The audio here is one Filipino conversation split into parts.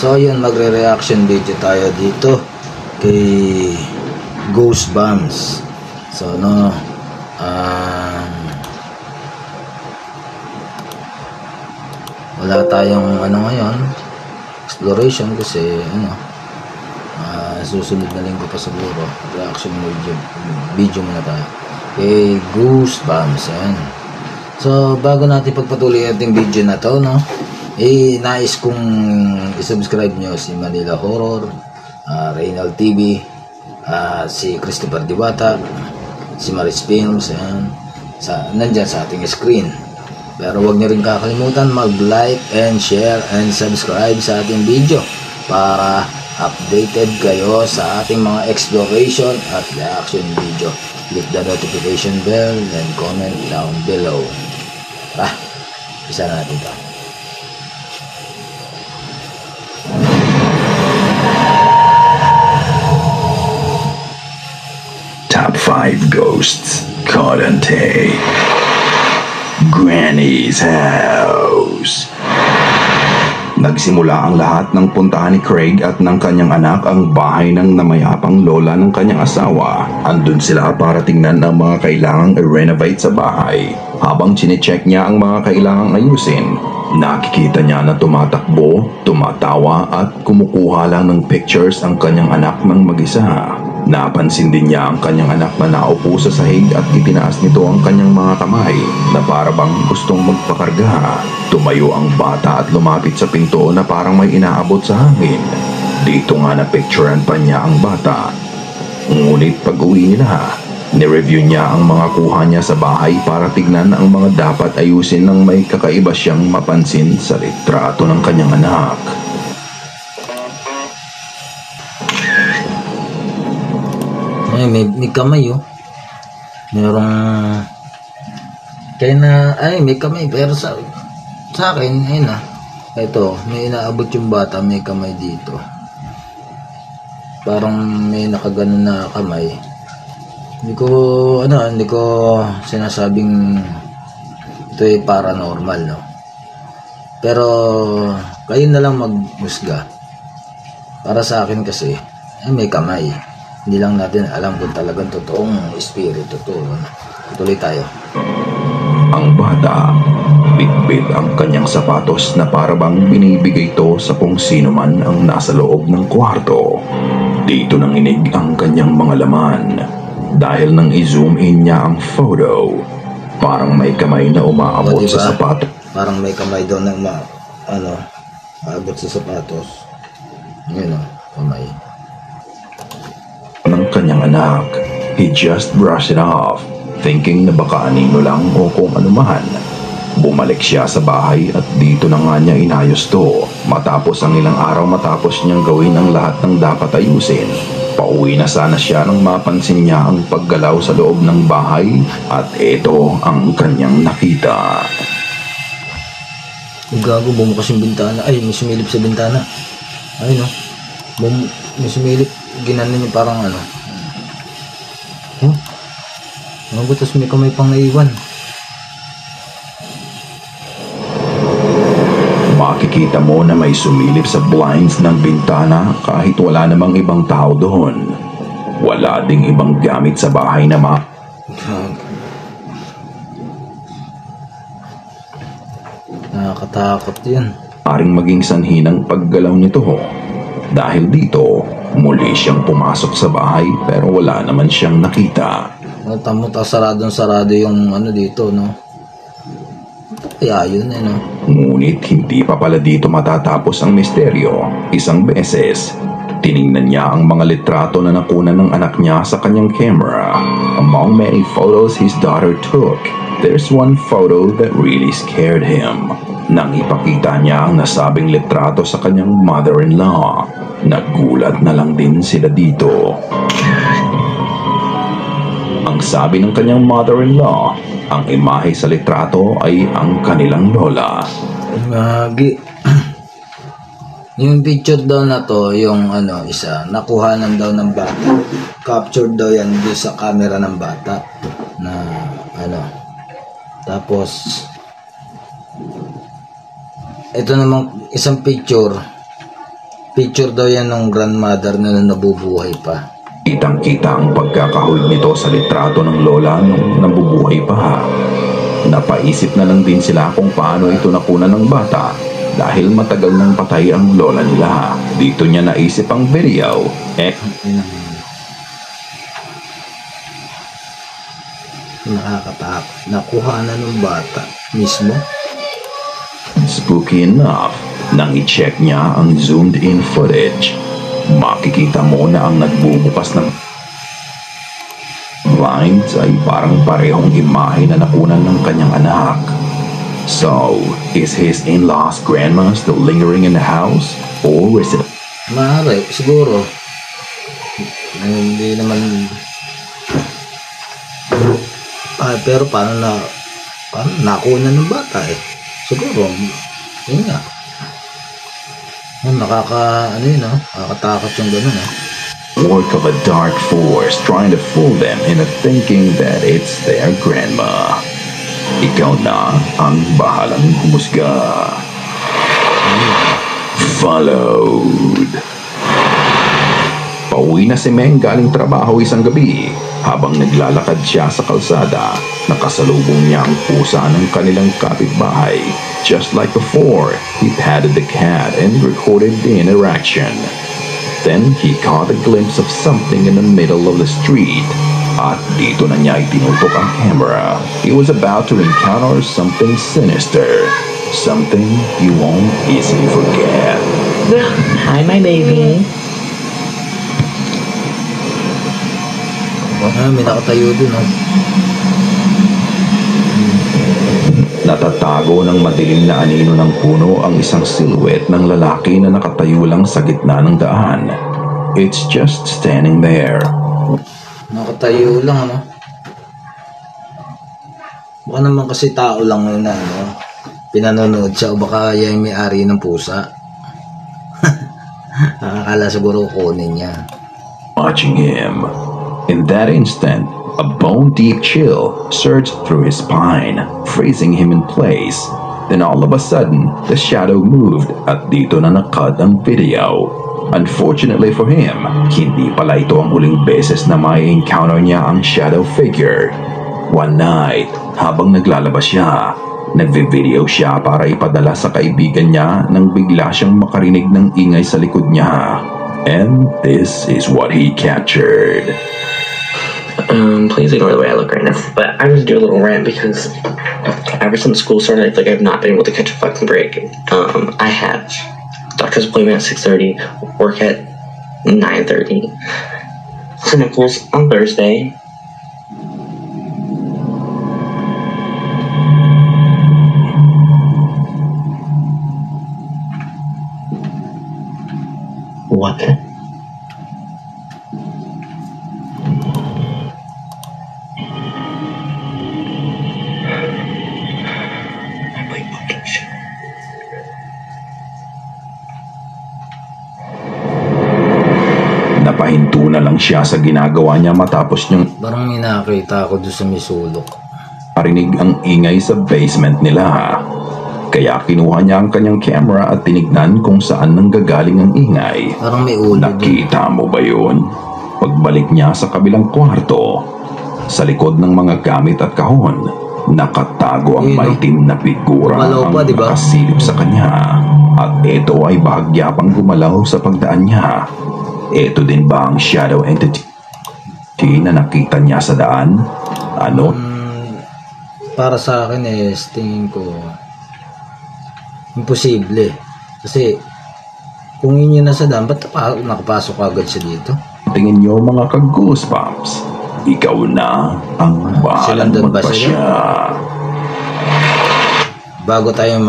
So yun, magre-reaction video tayo dito kay Goosebumps. So no, wala tayong ngayon exploration kasi susunod na linggo pa siguro reaction video muna tayo kay Goosebumps. Ayan. So bago natin pagpatuloy ating video na to, no, nais kong i-subscribe nyo si Manila Horror, Reynald TV, si Christopher Diwata, si Maris Films. Ayan. Nandyan sa ating screen. Pero huwag nyo rin kakalimutan mag-like and share and subscribe sa ating video para updated kayo sa ating mga exploration at reaction video. Click the notification bell and comment down below. Isa na natin ito. Top 5 Ghosts Caught on Tape. Granny's House. Nagsimula ang lahat ng puntahan ni Craig at ng kanyang anak ang bahay ng namayapang lola ng kanyang asawa. Andun sila para tingnan ang mga kailangang i-renovate sa bahay. Habang chinecheck niya ang mga kailangang ayusin, nakikita niya na tumatakbo, tumatawa at kumukuha lang ng pictures ang kanyang anak ng mag-isa. Napansin din niya ang kanyang anak na naupo sa sahig at itinaas nito ang kanyang mga kamay na parabang gustong magpakarga. Tumayo ang bata at lumapit sa pinto na parang may inaabot sa hangin. Dito nga napicturean pa niya ang bata. Ngunit pag uwi nila, nireview niya ang mga kuha niya sa bahay para tignan ang mga dapat ayusin nang may kakaiba siyang mapansin sa litrato ng kanyang anak. May kamay merong may kamay, pero sa akin ito may inaabot yung bata, may kamay dito, parang may nakaganon na kamay. Hindi ko sinasabing ito ay paranormal, no, pero kayo na lang maghusga. Para sa akin kasi may kamay. Hindi lang natin alam kung talagang totoong espiritu to. Tuloy tayo. Ang bata, bitbit ang kanyang sapatos na parabang binibigay ito sa kung sino man ang nasa loob ng kwarto. Dito nanginig ang kanyang mga laman. Dahil nang i-zoom in niya ang photo, parang may kamay na umaabot sa sapatos. Parang may kamay daw na aabot sa sapatos. Yun kamay ng kanyang anak. He just brushed it off, thinking na baka anino lang o kung anuman. Bumalik siya sa bahay at dito na nga niya inayos to. Matapos ang ilang araw matapos niyang gawin ang lahat ng dapat ayusin, pauwi na sana siya nang mapansin niya ang paggalaw sa loob ng bahay at ito ang kanyang nakita. Gago, bumukas yung bintana. Ay, may sumilip sa bintana. Ay, no. May sumilip. Ginanon niya parang butas, may kamay pang naiwan. Makikita mo na may sumilip sa blinds ng bintana kahit wala namang ibang tao doon. Wala ding ibang gamit sa bahay na nakakatakot yan. Paring maging sanhi ng paggalaw nito. Dahil dito, muli siyang pumasok sa bahay pero wala naman siyang nakita. Sarado yung dito, no? Kaya yun, no? Ngunit hindi pa pala dito matatapos ang misteryo. Isang beses, tiningnan niya ang mga litrato na nakunan ng anak niya sa kanyang camera. Among many photos his daughter took, there's one photo that really scared him. Nang ipakita niya ang nasabing litrato sa kanyang mother-in-law, nagulat na lang din sila dito. Ang sabi ng kanyang mother-in-law, ang imahe sa litrato ay ang kanilang lola. Gagi. Yung picture daw na to, yung isa, nakuhanan daw ng bata. Captured daw yan doon sa camera ng bata. Na tapos ito namang isang picture Picture daw yan ng grandmother na nabubuhay pa. Kitang-kita ang pagkakahulog nito sa litrato ng lola nung nabubuhay pa. Napaisip na lang din sila kung paano ito nakunan ng bata dahil matagal nang patay ang lola nila. Dito niya naisip ang video. Nakakatakot. Nakuha na ng bata mismo. Spooky enough, nang i-check niya ang zoomed-in footage, makikita mo na ang nagbubukas ng blinds ay parang parehong imahe na nakunan ng kanyang anak. So, is his in-laws grandma still lingering in the house? Or is it... Maaari, siguro. Hindi naman... pero paano nakuha ng bata eh? Siguro, yun nga. Nakakatakot yung gano'n work of a dark force trying to fool them into thinking that it's their grandma. Ikaw na ang bahalang humusga. Followed. Pauwi na si Meng galing trabaho isang gabi. Habang naglalakad siya sa kalsada, nakasalubong niya ang pusa ng kanilang kapitbahay. Just like before, he patted the cat and recorded the interaction. Then he caught a glimpse of something in the middle of the street. At dito na niya itinutok ang camera. He was about to encounter something sinister. Something you won't easily forget. Hi, my baby. May nakatayo dun Natatago ng madilim na anino ng puno ang isang silhouette ng lalaki na nakatayo lang sa gitna ng daan. It's just standing there. Nakatayo lang Baka naman kasi tao lang yun na pinanonood siya o baka yan may-ari ng pusa. Nakakala siguro kunin niya. Watching him. In that instant, a bone-deep chill surged through his spine, freezing him in place. Then all of a sudden, the shadow moved at dito na nakad ang video. Unfortunately for him, hindi pala ito ang huling beses na may encounter niya ang shadow figure. One night, habang naglalabas siya, nagve-video siya para ipadala sa kaibigan niya nang bigla siyang makarinig ng ingay sa likod niya. And this is what he captured. Please ignore the way I look right now. But I'm gonna do a little rant because ever since school started, I feel like I've not been able to catch a fucking break. I have doctor's appointment at 6:30, work at 9:30, clinicals on Thursday. What? Napahinto na lang siya sa ginagawa niya matapos niyang Parang may nakakita ako doon sa may sulok. marinig ang ingay sa basement nila. Kaya kinuha niya ang kanyang camera at tinignan kung saan nanggagaling ang ingay. Parang may ulo doon. Nakita mo ba yun? Pagbalik niya sa kabilang kwarto, sa likod ng mga gamit at kahon, nakatago ang maitim na figura ang nakasilip sa kanya. At ito ay bahagya pang gumalaw sa pagdaan niya. Ito din ba ang shadow entity na nakita niya sa daan? Ano? Para sa akin tingin ko imposible. Kasi kung yun yung nasa daan, ba't nakapasok agad siya dito? Tingin niyo mga ka-goosebumps, ikaw na ang bahalang magpasya. Bago tayo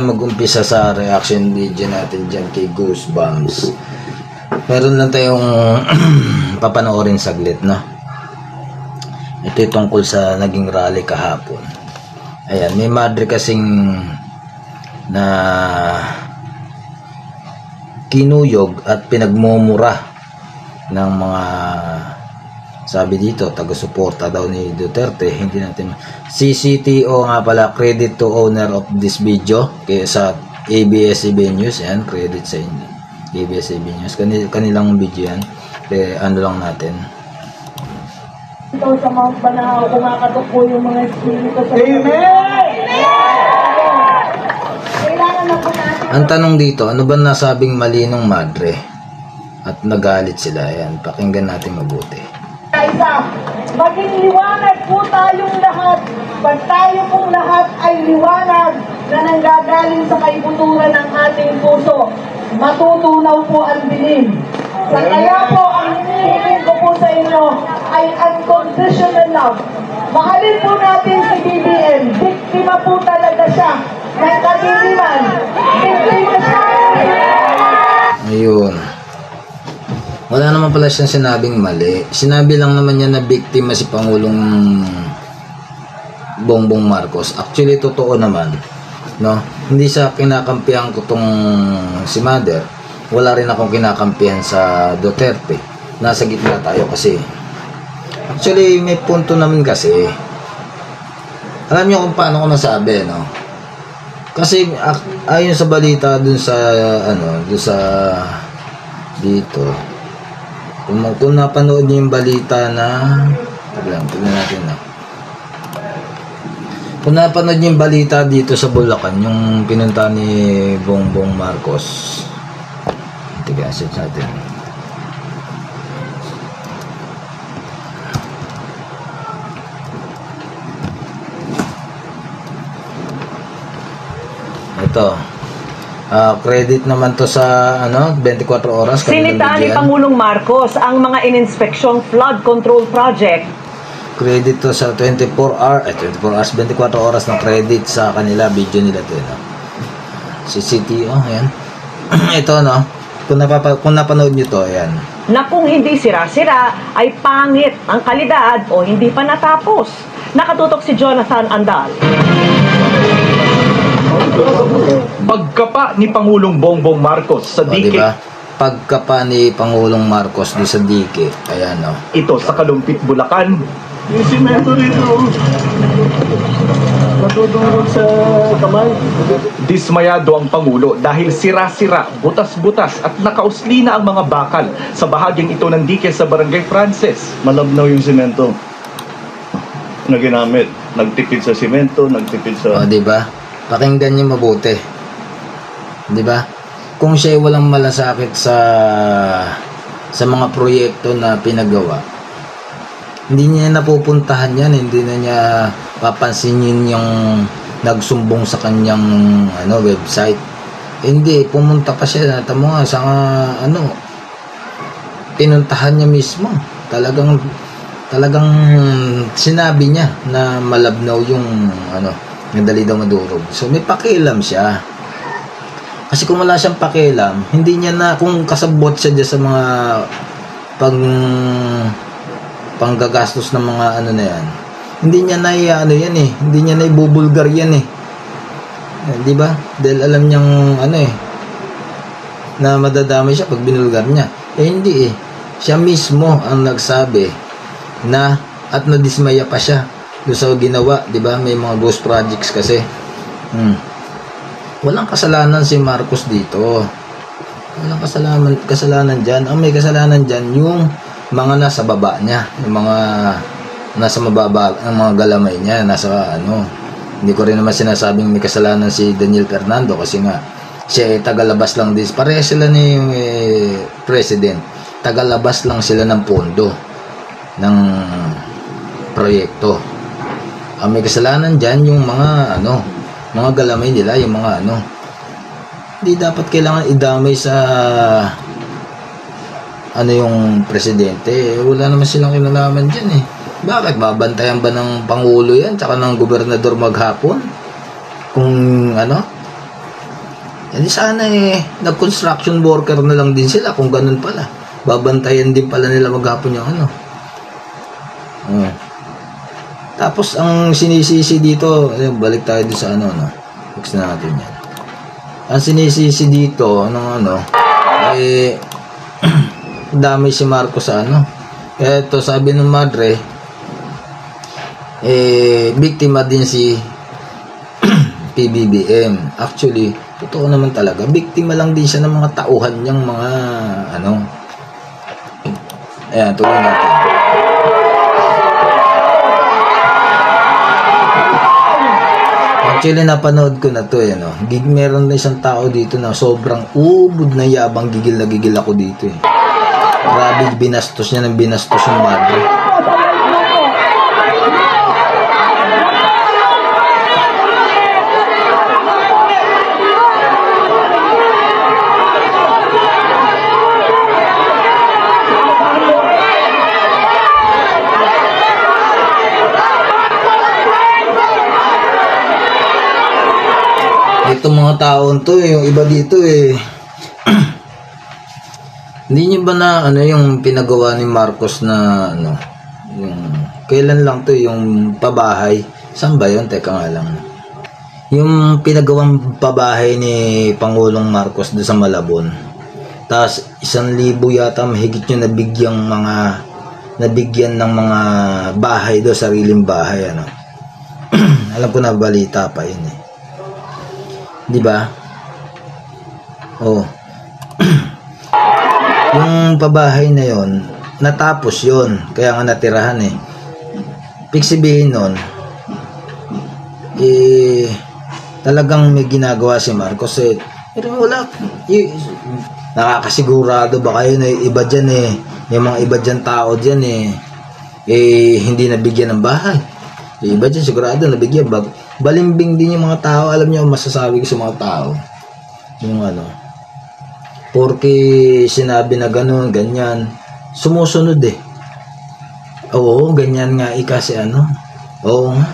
mag-umpisa sa reaction video natin dyan kay Goosebumps, meron lang tayong papanoorin saglit, no? Ito yung tungkol sa naging rally kahapon. Ayan, may madre kasing na kinuyog at pinagmumura ng mga, sabi dito, taga-suporta daw ni Duterte. Hindi natin CCTO nga pala, credit to owner of this video, kaya sa ABS-CBN News, yan, credit sa inyo. ABS-CBN News, kanilang video yan. Ano lang natin. Ito sa Mount Banahaw, kumakatok po yung mga espiritu sa Amen! Kailangan na po natin. Ang tanong dito, ano ba nasabing mali ng madre? At nagalit sila. Ayan, pakinggan natin mabuti. Isa, maging liwanag po tayong lahat. Pag tayo pong lahat ay liwanag na nanggagaling sa kaibuturan ng ating puso, matutunaw po ang dilim. Sa kaya po, ang hinihiling ko po sa inyo ay unconditional love. Mahalin po natin si BBM. Biktima po talaga siya ng kadiliman. Biktima siya. Ayun. Wala naman pala siyang sinabing mali. Sinabi lang naman niya na biktima si Pangulong Bongbong Marcos. Actually, totoo naman. No? Hindi sa kinakampihan ko tong si Mother. Wala rin akong kinakampihan sa Duterte. Nasa gitna tayo kasi. Actually, may punto naman kasi. Alam niyo kung paano ko nasabi, no? Kasi ayon sa balita dun sa dun sa dito. Kung napanood niyo yung balita na tignan natin na. Kung napanood niyo yung balita dito sa Bulacan, yung pinunta ni Bongbong Marcos. Tigasin natin. Ito. Credit naman to sa 24 oras. Sinita ni Pangulong Marcos ang mga ininspeksyong flood control project. Credit to sa 24 hours, 24 oras ng credit sa kanila. Video nila to. Si CTO, ayan. Ito, no? Kung napanood nyo to, ayan. Na kung hindi sira-sira, ay pangit ang kalidad o hindi pa natapos. Nakatutok si Jonathan Andal. Pagkapa ni Pangulong Bongbong Marcos sa dike. Diba? Pagkapa ni Pangulong Marcos doon sa dike. Ayan, no? Ito sa Kalumpit, Bulacan. Yung simento rito, matutulog sa kamay. Dismayado ang Pangulo dahil sira-sira, butas-butas at nakausli na ang mga bakal sa bahagyang ito ng dike sa Barangay Frances. Malabnaw yung simento na ginamit. Nagtipid sa simento, nagtipid sa... O, diba? Pakinggan niyo mabuti. Diba? Kung siya walang malasakit sa mga proyekto na pinagawa, hindi niya napupuntahan yan, hindi na niya papansinin yung nagsumbong sa kanyang website. Hindi, pumunta pa siya, tamo nga, sa pinuntahan niya mismo. Talagang sinabi niya na malabnaw yung nadali daw madurog. So may pakialam siya. Kasi kung wala siyang pakialam, hindi niya na, kung kasabot siya dyan sa mga panggagastos ng mga na yan, hindi niya na yan eh, hindi niya na ibubulgar yan eh. Di ba? Dahil alam niyang na madadamay siya pag binulgar niya. Hindi eh. Siya mismo ang nagsabi na, at nadismaya pa siya doon sa ginawa, di ba? May mga ghost projects kasi. Walang kasalanan si Marcos dito. Walang kasalanan dyan. Ang may kasalanan dyan, yung mga nasa baba niya, yung mga nasa mababa, ang mga galamay niya, nasa Hindi ko rin naman sinasabing may kasalanan si Daniel Fernando kasi nga, siya tagalabas lang din. Pareha sila ni President. Tagalabas lang sila ng pondo ng proyekto. Ang may kasalanan dyan yung mga mga galamay nila, yung mga hindi dapat kailangan idamay sa yung presidente. Wala naman silang kinalaman dyan eh. Bakit? Babantayan ba ng Pangulo yan tsaka ng gobernador maghapon? Kung hindi sana nag-construction worker na lang din sila kung ganun pala. Babantayan din pala nila maghapon yung Tapos ang sinisisi dito, balik tayo dito sa fix na natin yan. Ang sinisisi dito dami si Marcos sa Eto, sabi ng madre, biktima din si PBBM. Actually, Totoo naman talaga. Biktima lang din siya ng mga tauhan niyang mga ano. Ayan, tuloy natin. Actually, napanood ko na to eh, no? Meron na isang tao dito na sobrang ubod na yabang, gigil na gigil ako dito eh. Grabe, binastos niya ng binastos yung madre. Itong mga taon to eh, yung iba dito eh. Hindi niyo ba na ano yung pinagawa ni Marcos na ano, yung kailan lang to yung pabahay? Saan ba yun? Teka nga lang. Yung pinagawang pabahay ni Pangulong Marcos doon sa Malabon. Tapos 1,000 yata mahigit yung nabigyan ng mga bahay do, sariling bahay ano. Alam ko na balita pa yun eh. 'Di ba? Oh. Yung pabahay na yon, natapos yon, kaya nga natirahan eh. Ibig sabihin nun, talagang may ginagawa si Marcos eh. Pero wala, nakakasigurado ba kayo na iba dyan eh, yung mga iba dyan tao dyan hindi nabigyan ng bahay. Iba dyan sigurado nabigyan. Balimbing din yung mga tao. Alam niyo, masasabi ko sa mga tao, yung ano, porque sinabi na gano'n, ganyan, sumusunod eh. Oo, ganyan nga kasi ano. Oo nga.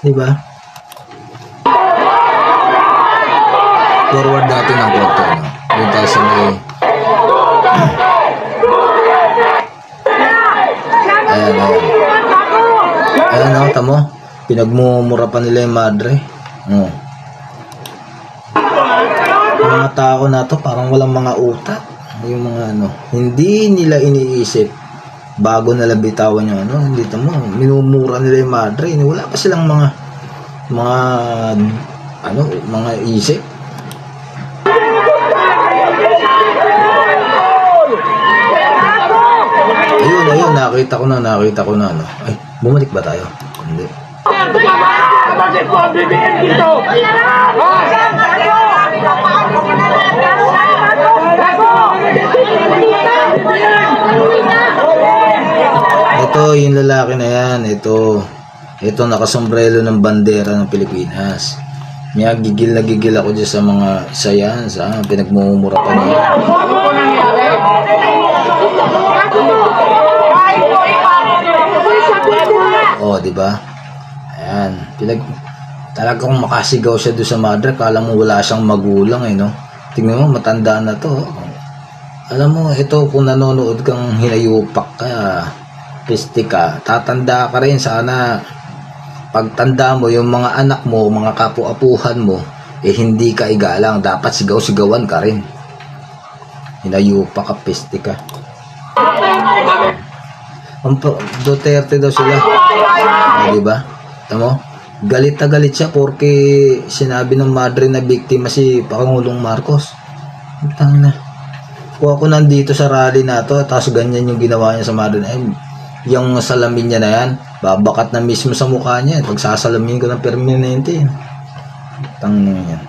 Diba? Forward natin ang konti, no? Doon tayo sa may... Ayan, ayan. Ayan, no? Tamo? Pinagmumura pa nila yung madre. Oh. Mga tao na to parang walang mga utak. Yung mga ano, hindi nila iniisip bago nila bitawan yung ano, hindi tamo, minumura nila yung madre. Wala pa silang mga isip. Ayun, nakita ko na ano. Ay, bumalik ba tayo? Hindi. Bakit po ang BBM dito? Ito yung lalaki na yan. Ito nakasombrelo ng bandera ng Pilipinas. Gigil na gigil ako dyan sa mga isayan, sa pinagmumura pa niya. Oh, di ba? Ayan, talagang makasigaw siya doon sa madre, kala mo wala siyang magulang eh, no? Tingnan mo, matanda na to. Alam mo, ito kung nanonood kang hinayupak ka, piste ka, tatanda ka rin. Sana pagtanda mo, yung mga anak mo, mga kapu-apuhan mo, hindi ka igalang. Dapat sigaw-sigawan ka rin. Hinayupak ka, piste ka. Duterte daw sila. Diba? Tamo? Galit na galit siya porque sinabi ng madre na biktima si Pangulong Marcos. Tang na. Kung ako nandito sa rally na to, tapos ganyan yung ginawa niya sa madre na yung salamin niya na yan, babakat na mismo sa mukha niya. Pagsasalamin ko ng permanente. Tang yan.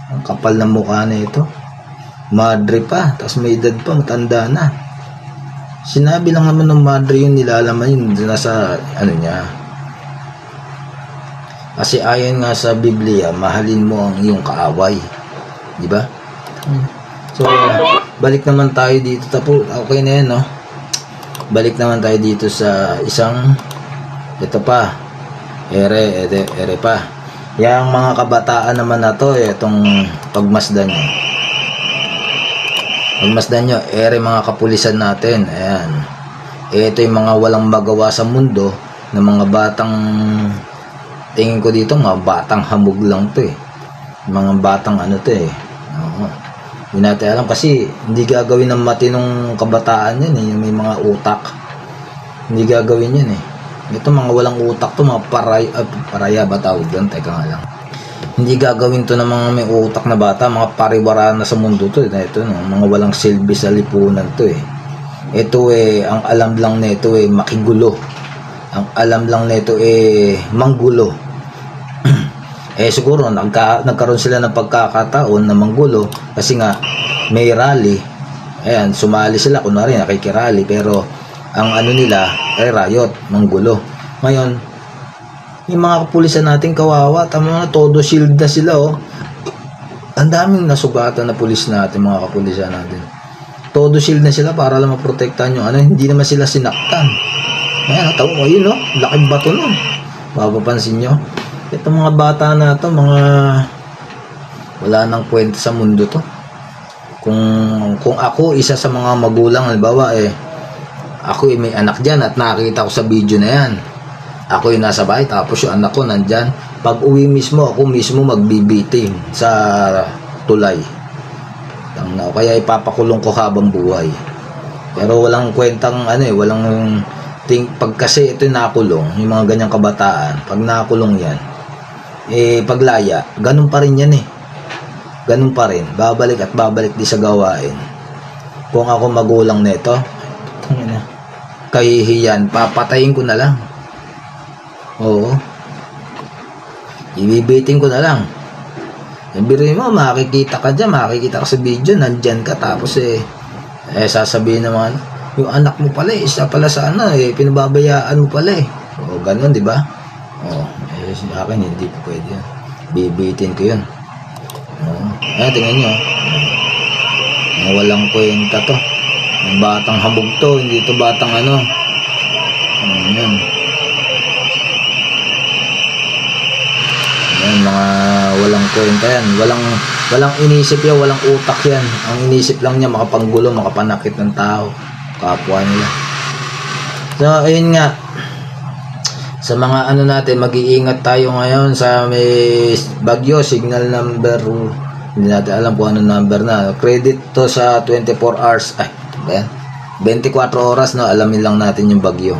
Ang kapal ng mukha na ito. Madre pa, tapos may edad pa, matanda na. Sinabi lang naman ng madre yun, nilalaman yun nasa ano niya. Kasi ayon nga sa Biblia, mahalin mo ang iyong kaaway. Di ba? So, balik naman tayo dito. Okay na yan, no? Balik naman tayo dito sa isang, ito pa, ere pa. Yang mga kabataan naman na to, itong pagmasdan nyo. Pagmasdan nyo, mga kapulisan natin. Ayan. Ito yung mga walang magawa sa mundo, na mga batang, tingin ko dito, mga batang hamog lang to eh. Mga batang ano to eh. Oo. Hindi natin alam kasi hindi gagawin ng matinong kabataan yan eh. Yung may mga utak. Hindi gagawin yan eh. Ito mga walang utak to, mga paraya ba tawag doon? Teka nga lang. Hindi gagawin to ng mga may utak na bata, mga pariwara na sa mundo to. Ito, no? Mga walang silbi sa lipunan to eh. Ito ang alam lang nito makigulo. Ang alam lang nito manggulo. Siguro nagkaroon sila ng pagkakataon na manggulo kasi nga may rally. Ayan, sumali sila, kunwari nakikirally, pero ang ano nila ay riot, manggulo. Ngayon, yung mga kapulisan natin kawawa, tama na, todo shield na sila Ang daming nasugatan na pulis natin, mga kapulisan natin. Todo shield na sila para lang maprotektahan yung hindi naman sila sinaktan. Ayan, tawo mo yun, laking bato nun. Mapapansin nyo. Itong mga bata na to, mga wala nang kwenta sa mundo to. Kung ako, isa sa mga magulang, halimbawa ako may anak dyan at nakakita ko sa video na yan. Ako yung nasa bahay, tapos yung anak ko nandyan. Pag uwi mismo, ako mismo magbibiting sa tulay. Kaya ipapakulong ko habang buhay. Pero walang kwentang walang pag kasi ito nakulong, yung mga ganyang kabataan, pag nakulong yan, paglaya, ganun pa rin yan ganun pa rin, babalik at babalik di sa gawain. Kung ako magulang nito, kahihiyan, papatayin ko na lang. Oo, ibibiting ko na lang. Biruin mo, makikita ka dyan, makikita ka sa video, nandyan ka, tapos sasabihin naman, yung anak mo pala isa pala sa pinababayaan mo pala o ganun, di ba? Sa akin hindi po pwede yan, bibitin ko yun. Tingnan nyo, walang kwenta to, ang batang habog to, hindi to batang yan. Mga walang kwenta yan, walang inisip yan, walang utak yan. Ang inisip lang niya makapanggulo, makapanakit ng tao, kapwa nila. So ayun nga, sa mga natin, mag-iingat tayo ngayon sa may bagyo, signal number, hindi natin alam kung anong number na, credit to sa 24 hours, 24 oras, alamin lang natin yung bagyo.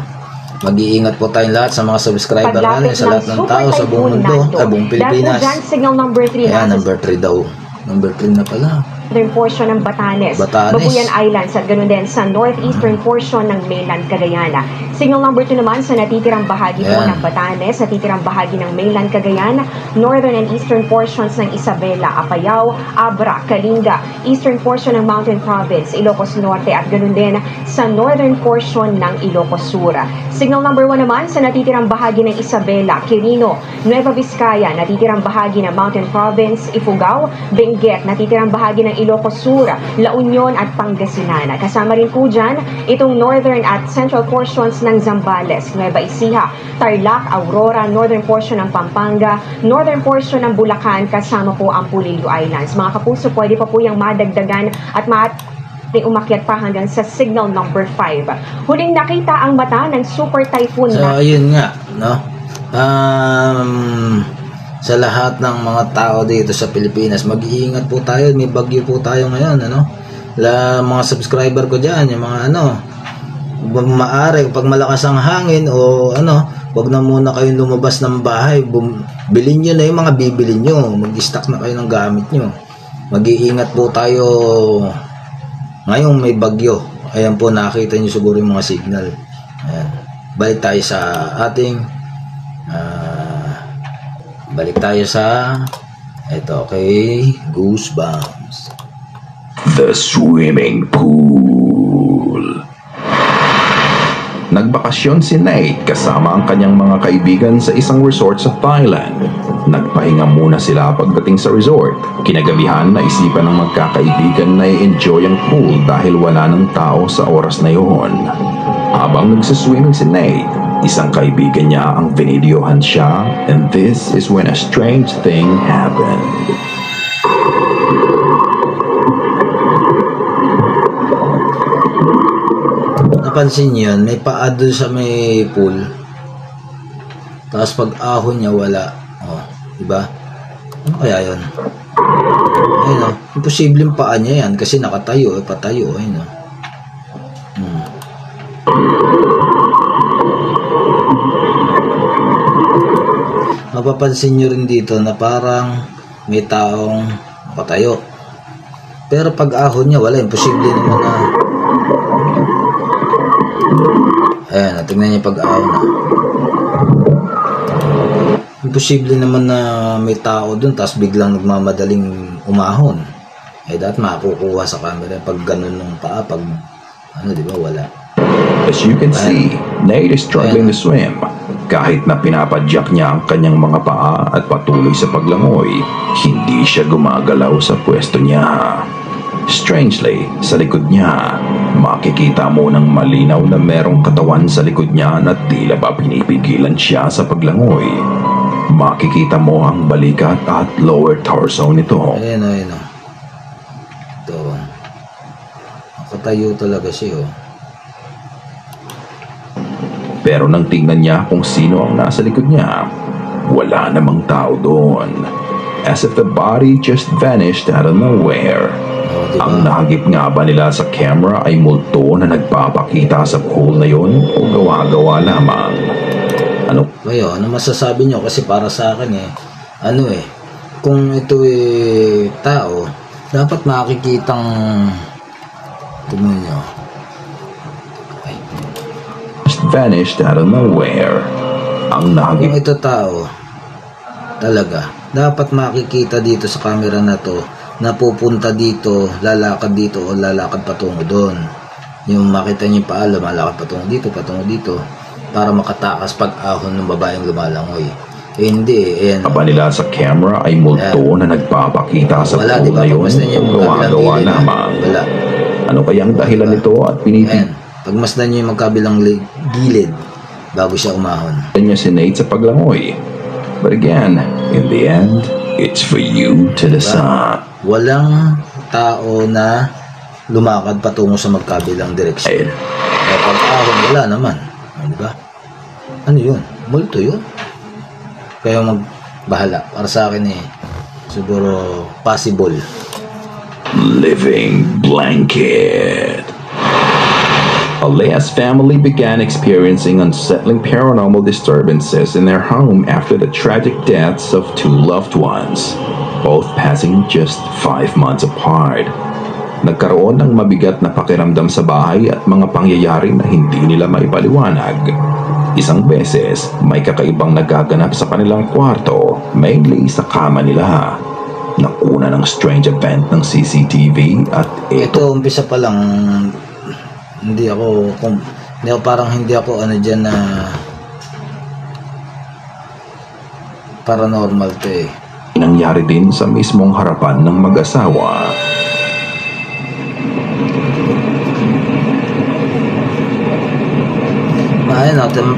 Mag-iingat po tayong lahat sa mga subscriber natin, sa lahat ng tao sa buong mundo, buong Pilipinas. Signal number 3 Ayan, number 3 daw. Number 3 na pala. Portion ng Batanes, Babuyan Islands at ganoon din sa northeastern portion ng mainland Cagayan. Signal number 2 naman sa natitirang bahagi po ng Batanes, sa natitirang bahagi ng mainland Cagayan, northern and eastern portions ng Isabela, Apayao, Abra, Kalinga, eastern portion ng Mountain Province, Ilocos Norte at ganoon din sa northern portion ng Ilocos Sur. Signal number 1 naman sa natitirang bahagi ng Isabela, Quirino, Nueva Vizcaya, natitirang bahagi ng Mountain Province, Ifugao, Benguet, natitirang bahagi ng Ilocos Sur, La Union at Pangasinan. Kasama rin po dyan itong northern at central portions ng Zambales, Nueva Ecija, Tarlac, Aurora, northern portion ng Pampanga, northern portion ng Bulacan, kasama po ang Pulilio Islands. Mga kapuso, pwede pa po yung madagdagan at umakyat pa hanggang sa signal number 5. Huling nakita ang mata ng super typhoon. So ayun nga, sa lahat ng mga tao dito sa Pilipinas, mag-iingat po tayo, may bagyo po tayo ngayon, mga subscriber ko dyan, yung mga maaari, pag malakas ang hangin o wag na muna kayong lumabas ng bahay, bilhin nyo na yung mga bibili nyo, mag-stock na kayo ng gamit nyo. Mag-iingat po tayo ngayong may bagyo. Ayan po, nakita nyo siguro yung mga signal. Ayan. Balik tayo sa ating Goosebumps. The swimming pool. Nagbakasyon si Nate kasama ang kanyang mga kaibigan sa isang resort sa Thailand. Nagpahinga muna sila pagdating sa resort. Kinagabihan, naisipan ng magkakaibigan na i-enjoy ang pool dahil wala ng tao sa oras na yun. Habang nagsiswimming si Nate, isang kaibigan niya ang binidyohan siya, and this is when a strange thing happened. Napansin niyo yun, may paa doon sa may pool. Tapos pag ahon niya, wala. Diba? Ano kaya yun? Ayun imposibleng paa niya yan kasi nakatayo, patayo. Ayun mapapansin nyo rin dito na parang may taong patayo. Pero pag ahon niya, wala. Imposible naman na. Ayan, tingnan niyo pag ahon na. Imposible naman na may tao dun tapos biglang nagmamadaling umahon. Dapat makukuha sa camera pag ganun ng paa, pag di ba, wala. As you can see, Nate is struggling to swim. Kahit na pinapadyak niya ang kanyang mga paa at patuloy sa paglangoy, hindi siya gumagalaw sa pwesto niya. Strangely, sa likod niya, makikita mo ng malinaw na merong katawan sa likod niya na tila ba pinipigilan siya sa paglangoy. Makikita mo ang balikat at lower torso nito. Ayun. Ito. Nakatayo talaga siya, Pero nang tingnan niya kung sino ang nasa likod niya, wala namang tao doon. As if the body just vanished out of nowhere. Diba? Ang nahagip nga ba nila sa camera ay multo na nagpapakita sa pool na yon o gawa-gawa lamang? Ano? Ngayon, ano masasabi nyo? Kasi para sa akin kung ito tao, dapat makikitang tumulong nyo. Vanished out of nowhere. Ang nahagip. Kung ito tao, talaga, dapat makikita dito sa camera na to na pupunta dito, lalakad dito o lalakad patungo doon. Yung makita niyo pa, lumalakad patungo dito para makatakas pag ahon ng babaeng lumalangoy. Hindi, ayan. Aba nila sa camera ay multo na nagpapakita sa wala, pool diba? na yun Pagmasdan o gawa-gawa lamang. Wala. Ano kayang dahilan nito at Ayan. Pagmasdan niyo yung magkabilang gilid bago siya umahon. niya si Nate sa paglangoy. But again, in the end, it's for you to decide. Walang tao na lumakad patungo sa magkabilang direksyon. Pag ahon, wala naman. Diba? Ano yun? Multo yun. Kaya magbahala. Para sa akin siguro possible. Living blanket. Alea's family began experiencing unsettling paranormal disturbances in their home after the tragic deaths of two loved ones, both passing just 5 months apart. Nagkaroon ng mabigat na pakiramdam sa bahay at mga pangyayari na hindi nila maipaliwanag. Isang beses, may kakaibang nagaganap sa kanilang kwarto, mainly sa kama nila. Nakuna ng strange event ng CCTV at ito umpisa pa lang. Hindi ako dyan na paranormal to nangyari din sa mismong harapan ng mag-asawa.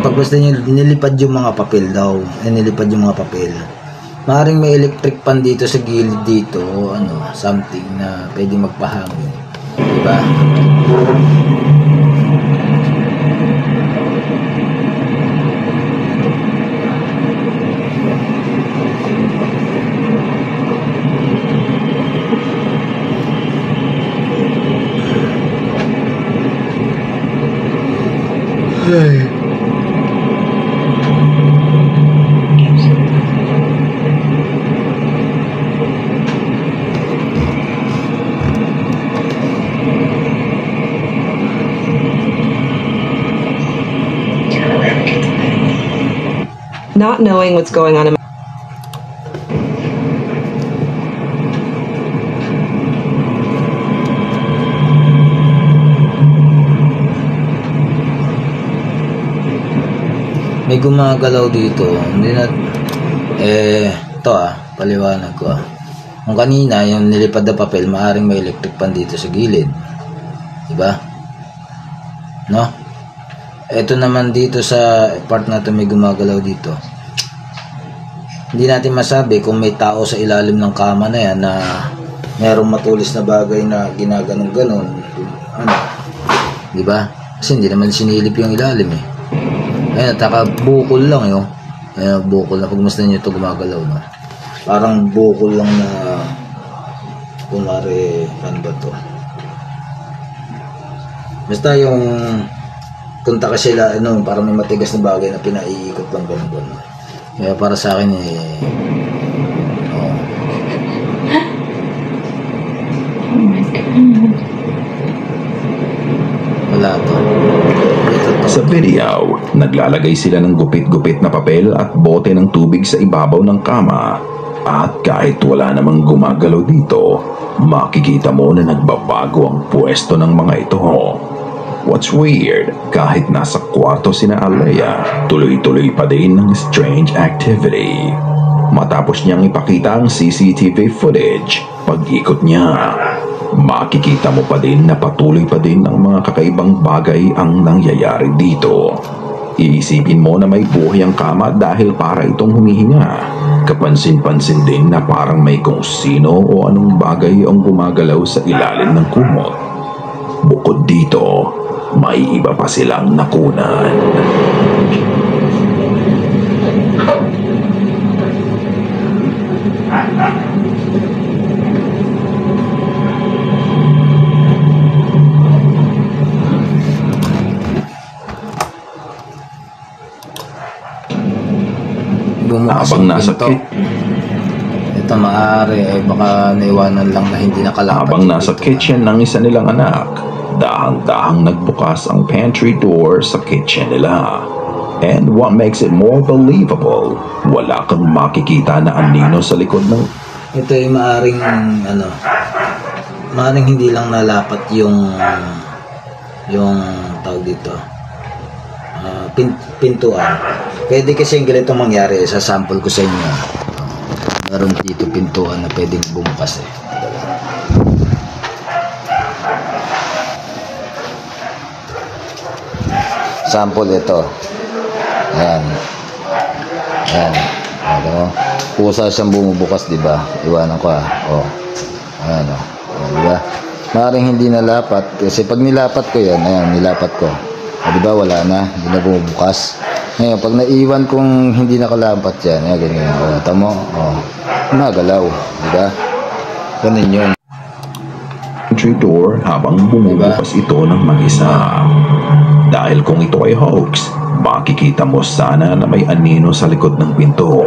Pagbasta nilipad yung mga papel daw. Nilipad yung mga papel. Maaaring may electric pan dito sa gilid dito o something na pwede magpahangin. Diba? Not knowing what's going on in may gumagalaw dito. Hindi na ito paliwanag ko Kung kanina yung nilipad na papel, maaring may electric pan dito sa gilid. Diba? No? Ito naman dito sa part na ito may gumagalaw dito. Hindi natin masabi kung may tao sa ilalim ng kama na yan na mayroong matulis na bagay na ginaganong-ganon. Diba? Kasi hindi naman sinilip yung ilalim Ayan, bukol lang Ayan, bukol na. Pagmasdan nyo ito gumagalaw parang bukol lang na kunwari ba to basta yung punta ka sila parang may matigas na bagay na pinaiikot lang ganun. Kaya para sa akin wala to. Sa video, naglalagay sila ng gupit-gupit na papel at bote ng tubig sa ibabaw ng kama. At kahit wala namang gumagalaw dito, makikita mo na nagbabago ang pwesto ng mga ito. What's weird, kahit nasa kwarto sina Alea, tuloy-tuloy pa din ng strange activity. Matapos niyang ipakita ang CCTV footage, pag-ikot niya, makikita mo pa din na patuloy pa din ang mga kakaibang bagay ang nangyayari dito. Iisipin mo na may buhay ang kama dahil para itong humihinga. Kapansin-pansin din na parang may kung sino o anong bagay ang gumagalaw sa ilalim ng kumot. Bukod dito, may iba pa silang nakunan. Habang nasa ito maaari ay baka naiwanan lang na hindi nakalapat. Habang nasa kitchen ng isa nilang anak, dahang-dahang nagbukas ang pantry door sa kitchen nila. And what makes it more believable, wala kang makikita na anino sa likod ng... Ito ay maaring maaring hindi lang nalapat yung tawag dito, pintuan. Pwede kasi yung ganito mangyari, sa sample ko sa inyo. Meron dito pintuan na pwedeng bumukas Sample ito. Ayan. Ano? Pusa siyang bumubukas, di ba? Iwanan ko Ayan di ba? Maaaring hindi nalapat kasi pag nilapat ko 'yan, ayan, nilapat ko. Di ba wala na, hindi na bumubukas. Ngayon, pag naiwan kong hindi nakalampat 'yan, ayan ganyan. Tamo. Nagalaw, di ba? Ganun 'yun. Entry door habang bumubukas ito ng mag-isa. Dahil kung ito ay hoax, makikita mo sana na may anino sa likod ng pinto.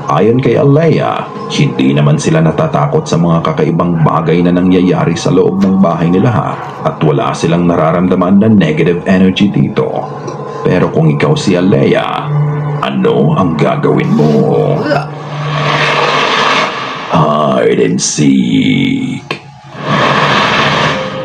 Ayon kay Alea, hindi naman sila natatakot sa mga kakaibang bagay na nangyayari sa loob ng bahay nila at wala silang nararamdaman na negative energy dito. Pero kung ikaw si Alea, ano ang gagawin mo? Hide and seek.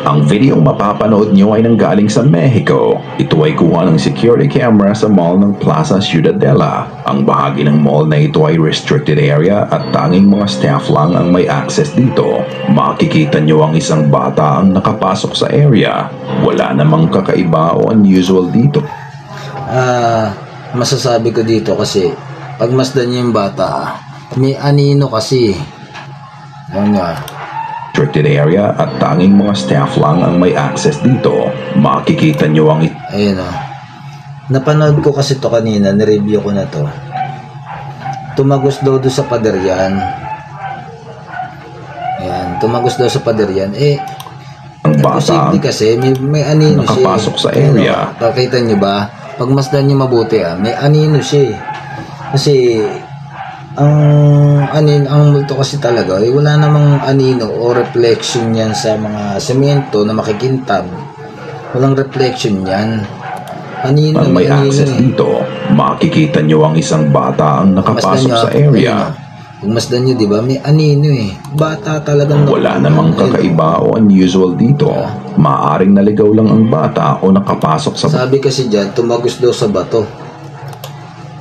Ang video mapapanood nyo ay nanggaling sa Mexico. Ito ay kuha ng security camera sa mall ng Plaza Ciudadela. Ang bahagi ng mall na ito ay restricted area at tanging mga staff lang ang may access dito. Makikita nyo ang isang bata ang nakapasok sa area. Wala namang kakaiba o unusual dito. Masasabi ko dito kasi pag masdan nyo yung bata, may anino kasi. Ano nga? Restricted area at tanging mga staff lang ang may access dito. Makikita nyo ang ayun napanood ko kasi to kanina, nireview ko na to. Tumagos daw doon sa pader yan. Ayan, tumagos daw sa pader yan. Ang bata kasi may anino siya. Nakapasok sa area. Pakita nyo ba? Pag masdan nyo mabuti may anino siya. Kasi ang multo kasi talaga wala namang anino o reflection yan sa mga semento na makikintab. Walang reflection yan. Anino ang may access dito. Makikita nyo ang isang bata ang nakapasok sa area. Kung masdan nyo, di ba? May anino bata talagang wala namang kakaiba o unusual dito. Maaring naligaw lang ang bata o nakapasok sa... Sabi kasi dyan, tumagos daw sa bato.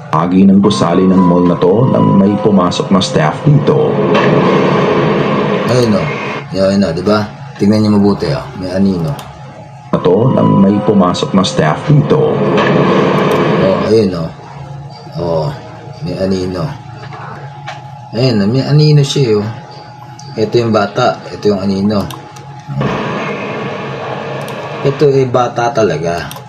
Agi ng gusali ng mall na to nang may pumasok na staff dito. Ayun Ayun di ba? Tingnan niyo mabuti may anino. Ito nang may pumasok na staff dito. Ayun may anino. Ayun may anino siya Ito yung bata, ito yung anino. Ito bata talaga.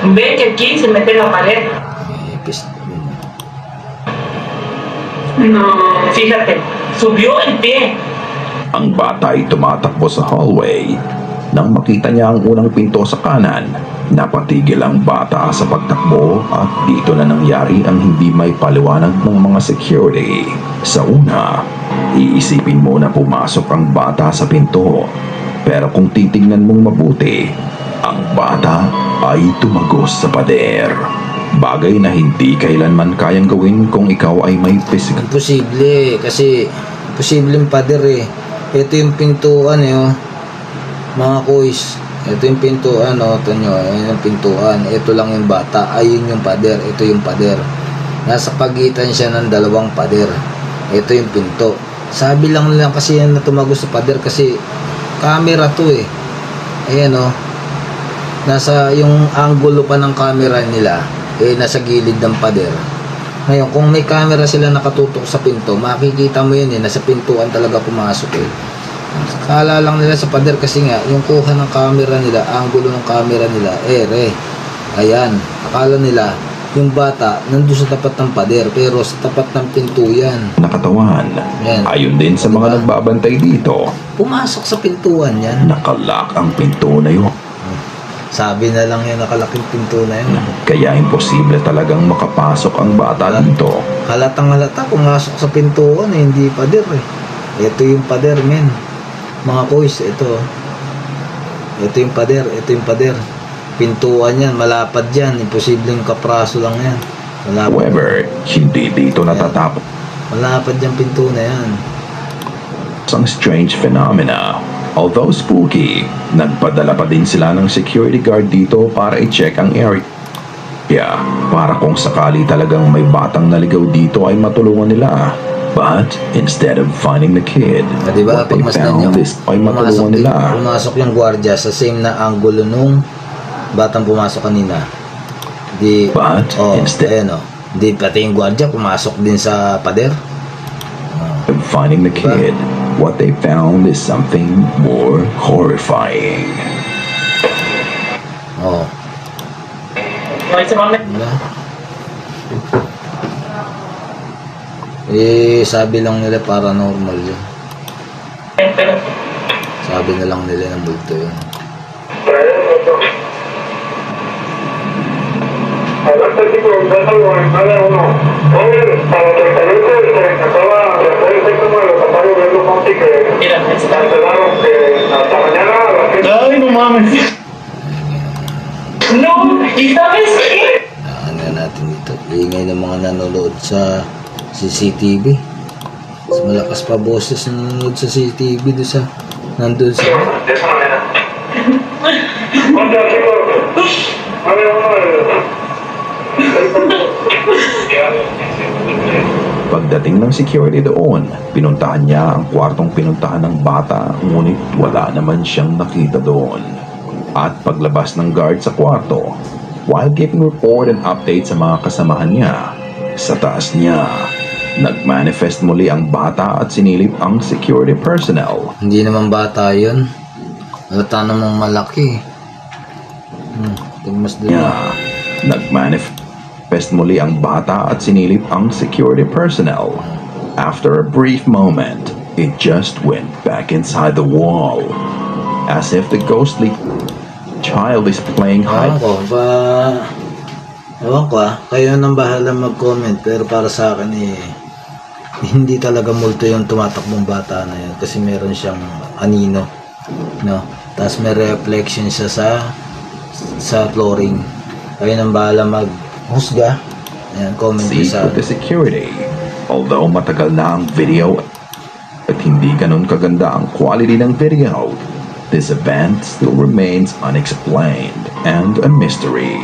Ve que aquí se mete en la pared. No, fíjate, subió el pie. Ang bata ay tumatakbo sa hallway. Nang makita niya ang unang pinto sa kanan, napatigil ang bata sa pagtakbo at dito na nangyari ang hindi may paliwanag ng mga security. Sa una, iisipin mo na pumasok ang bata sa pinto. Pero kung titignan mong mabuti, ang bata ay tumagos sa pader. Bagay na hindi kailanman kayang gawin kung ikaw ay may physical. Imposible kasi posibleng pader eh. Ito yung pintuan eh, oh. Mga kuys, ito yung pintuan, oh. Ito nyo, ayun yung pintuan. Ito lang yung bata, ayun yung pader. Ito yung pader. Nasa pagitan siya ng dalawang pader. Ito yung pinto. Sabi lang nila kasi yan na tumagos sa pader kasi camera to eh. Ayan oh. Nasa yung angulo pa ng camera nila eh nasa gilid ng pader. Ngayon kung may camera sila nakatutok sa pinto, makikita mo yun eh, nasa pintuan talaga pumasok eh. Kala lang nila sa pader kasi nga yung kuha ng camera nila, angulo ng camera nila ayan, akala nila yung bata nandun sa tapat ng pader pero sa tapat ng pinto yan. Nakatawan. Yan. Ayon din sa mga nagbabantay dito, pumasok sa pintuan yan. nakalak ang pinto na yun. Sabi na lang yan, nakalaking pinto na yun. Kaya imposible talagang makapasok ang bata dito. Halatang halata, pumasok sa pintuan eh, hindi pader eh. Ito yung pader men. Mga kuys, ito. Ito yung pader, ito yung pader. Pintuan yan, malapad yan. Imposibleng kapraso lang yan. Malapad. However, hindi dito natatapos Malapad yung pinto na yan. ang strange phenomena. Although spooky, nagpadala pa din sila ng security guard dito para i-check ang area. Para kung sakali talagang may batang naligaw dito ay matulungan nila. But instead of finding the kid, Diba, what they found is ay matulungan nila. Pumasok yung gwardiya sa same na angulo nung batang pumasok kanina. But instead di pati yung gwardiya pumasok din sa pader. of finding the kid, what they found is something more horrifying. Sabi lang nila paranormal yun. Sabi na lang nila ng multo yun. Ay, no mames. No, ¿sabes qué? Ano natin dito? Ingay ng mga nanonood sa CCTV. Mas malakas pa boses na nanonood sa CCTV doon sa nandun sa Pagdating ng security doon, pinuntahan niya ang kwartong pinuntahan ng bata, ngunit wala naman siyang nakita doon. At paglabas ng guard sa kwarto, while giving report and update sa mga kasamahan niya, sa taas niya, nagmanifest muli ang bata at sinilip ang security personnel. Hindi naman bata yun. Halata namang malaki. Tigmas din. Nagmanifest muli ang bata at sinilip ang security personnel. After a brief moment, it just went back inside the wall, as if the ghostly child is playing hide. Ewan ko kayo nang bahala mag-comment, pero para sa akin hindi talaga multo yung tumatakbong bata na yun kasi meron siyang anino, no? Tapos may reflection siya sa flooring. Kayo nang bahala mag-husga. Ayan, comment ko sa the security. Although matagal na ang video at hindi ganun kaganda ang quality ng video, this event still remains unexplained and a mystery.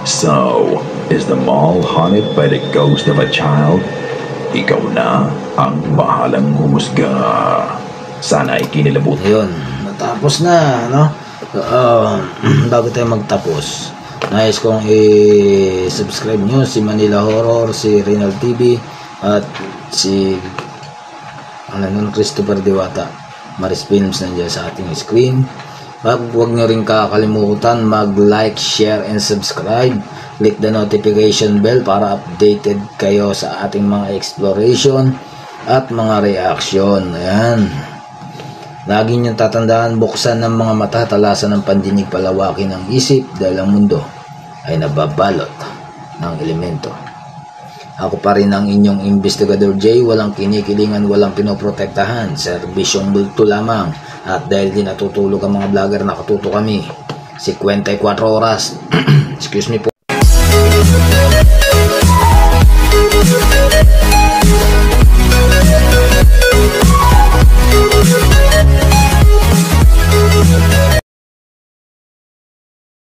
So, is the mall haunted by the ghost of a child? Ikaw na ang bahalang humusga. Sana ay kinilabot. Ayun, natapos na, no? Bago tayo magtapos, nais kong i-subscribe nyo si Manila Horror, si Rinal TV, at si Christopher Diwata. Maris Films nandiyan sa ating screen. Huwag nyo rin kakalimutan mag-like, share, and subscribe. Click the notification bell para updated kayo sa ating mga exploration at mga reaction. Ayan. Lagi niyong tatandaan, buksan ng mga mata, talasan ng pandinig, palawakin ng isip dahil ang mundo ay nababalot ng elemento. Ako pa rin ang inyong investigador J, walang kinikilingan, walang pinoprotektahan, serbisyong bulto lamang. At dahil di natutulog ang mga vlogger, nakatuto kami 54 oras excuse me po.